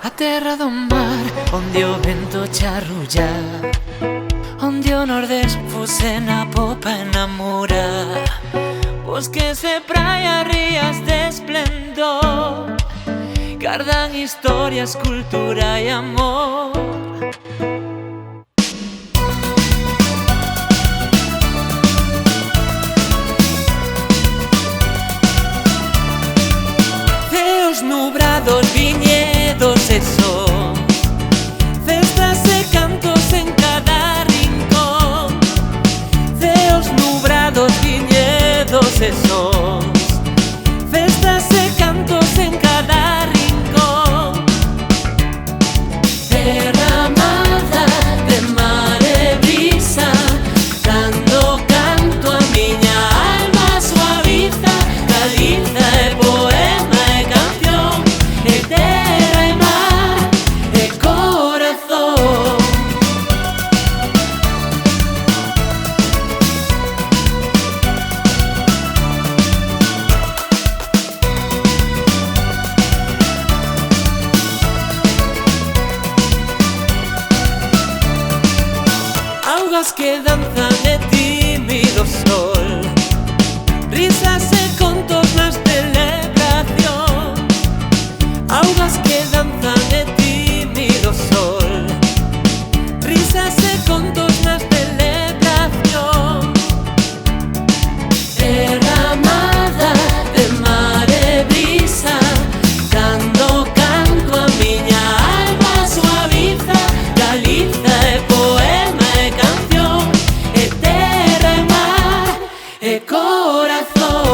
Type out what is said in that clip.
A terra do mar, onde o vento te arrulla, onde o nordés fuse na popa enamora. Bosques e praia, rías de esplendor, gardan historias, cultura e amor. Ceos nubrados, viñedos e sós, festas e cantos en cada rincón. Ceos nubrados, viñedos e sós, festas e cantos en cada rincón. Terra amada de mar e brisa, cando canto a miña alma suaviza. Galiza é poema e canción, é terra e mar e corazón. Augas que danzan e tímido sol, risas e contos na celebración. Augas que danzan e tímido sol, risas e contos na celebración. Terra amada de mar e brisa, cando canto a miña alma suaviza. Galiza é poema e canción, é terra e mar e corazón.